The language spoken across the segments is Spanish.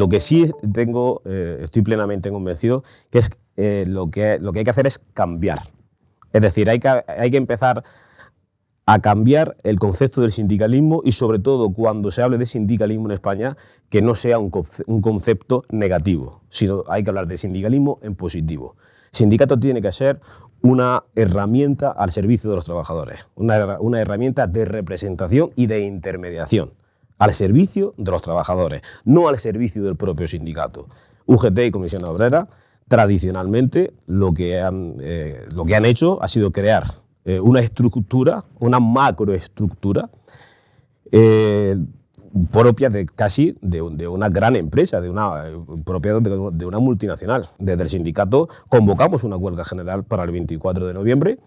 Lo que sí estoy plenamente convencido que es lo que hay que hacer es cambiar. Es decir, hay que empezar a cambiar el concepto del sindicalismo y, sobre todo, cuando se hable de sindicalismo en España, que no sea un concepto negativo, sino hay que hablar de sindicalismo en positivo. Sindicato tiene que ser una herramienta al servicio de los trabajadores, una herramienta de representación y de intermediación, al servicio de los trabajadores, no al servicio del propio sindicato. UGT y Comisión Obrera, tradicionalmente, lo que han hecho ha sido crear una estructura, una macroestructura propia de una gran empresa, propia de una multinacional. Desde el sindicato convocamos una huelga general para el 24 de noviembre,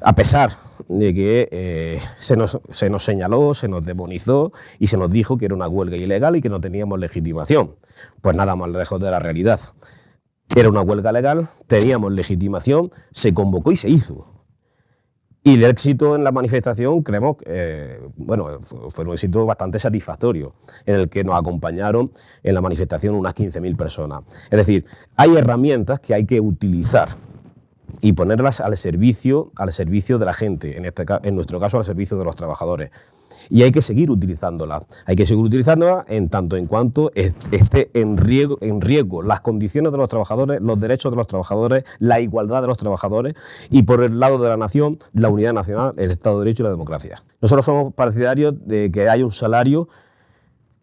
a pesar de que se nos señaló, se nos demonizó y se nos dijo que era una huelga ilegal y que no teníamos legitimación. Pues nada más lejos de la realidad. Era una huelga legal, teníamos legitimación, se convocó y se hizo. Y el éxito en la manifestación, creemos que fue un éxito bastante satisfactorio, en el que nos acompañaron en la manifestación unas 15.000 personas. Es decir, hay herramientas que hay que utilizar y ponerlas al servicio de la gente, en nuestro caso al servicio de los trabajadores. Y hay que seguir utilizándolas. Hay que seguir utilizándolas en tanto en cuanto esté en riesgo las condiciones de los trabajadores, los derechos de los trabajadores, la igualdad de los trabajadores y, por el lado de la nación, la unidad nacional, el Estado de Derecho y la democracia. Nosotros somos partidarios de que haya un salario,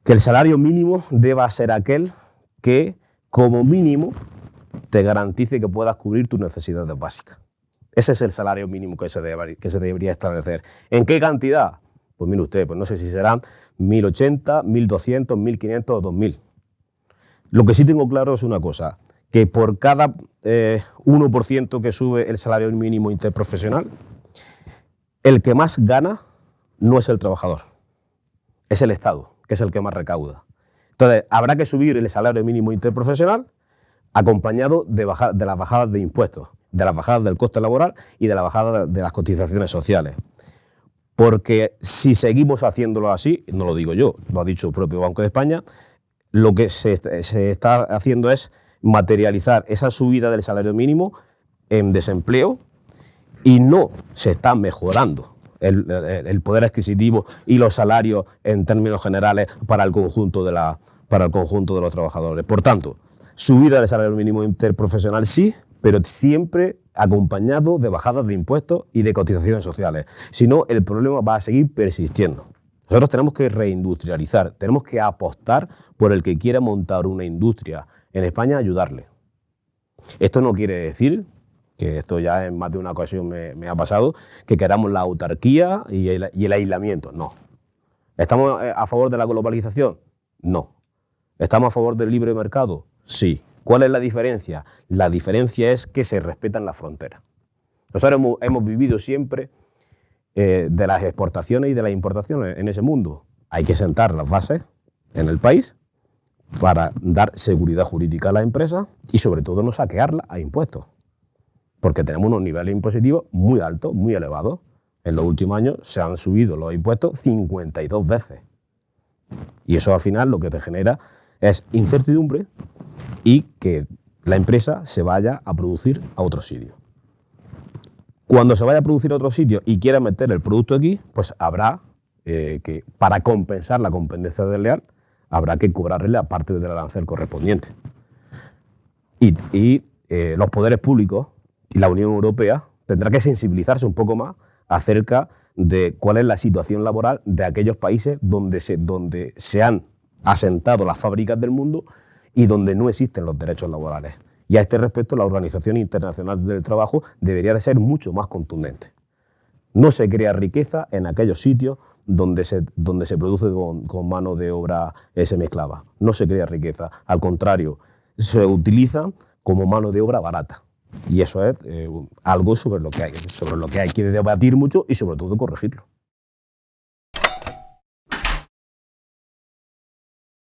que el salario mínimo deba ser aquel que, como mínimo, te garantice que puedas cubrir tus necesidades básicas. Ese es el salario mínimo que se debería establecer. ¿En qué cantidad? Pues mire usted, pues no sé si serán 1.080, 1.200, 1.500 o 2.000. Lo que sí tengo claro es una cosa, que por cada 1% que sube el salario mínimo interprofesional, el que más gana no es el trabajador, es el Estado, que es el que más recauda. Entonces, habrá que subir el salario mínimo interprofesional acompañado de las bajadas de impuestos, de las bajadas del coste laboral y de la bajada de las cotizaciones sociales. Porque si seguimos haciéndolo así, no lo digo yo, lo ha dicho el propio Banco de España, lo que se está haciendo es materializar esa subida del salario mínimo en desempleo y no se está mejorando el poder adquisitivo y los salarios en términos generales para el conjunto de los trabajadores. Por tanto, subida del salario mínimo interprofesional sí, pero siempre acompañado de bajadas de impuestos y de cotizaciones sociales. Si no, el problema va a seguir persistiendo. Nosotros tenemos que reindustrializar, tenemos que apostar por el que quiera montar una industria en España, ayudarle. Esto no quiere decir, que esto ya en más de una ocasión me ha pasado, que queramos la autarquía y el aislamiento. No. ¿Estamos a favor de la globalización? No. ¿Estamos a favor del libre mercado? Sí. ¿Cuál es la diferencia? La diferencia es que se respetan las fronteras. Nosotros hemos vivido siempre de las exportaciones y de las importaciones en ese mundo. Hay que sentar las bases en el país para dar seguridad jurídica a las empresas y, sobre todo, no saquearlas a impuestos. Porque tenemos unos niveles impositivos muy altos, muy elevados. En los últimos años se han subido los impuestos 52 veces. Y eso, al final, lo que te genera es incertidumbre y que la empresa se vaya a producir a otro sitio. Cuando se vaya a producir a otro sitio y quiera meter el producto aquí, pues habrá que, para compensar la competencia desleal, habrá que cobrarle la parte del arancel correspondiente. Y los poderes públicos y la Unión Europea tendrá que sensibilizarse un poco más acerca de cuál es la situación laboral de aquellos países donde se han asentado las fábricas del mundo y donde no existen los derechos laborales. Y a este respecto, la Organización Internacional del Trabajo debería de ser mucho más contundente. No se crea riqueza en aquellos sitios donde se produce con mano de obra semiesclava. No se crea riqueza. Al contrario, se utiliza como mano de obra barata. Y eso es algo sobre lo que hay que debatir mucho y, sobre todo, corregirlo.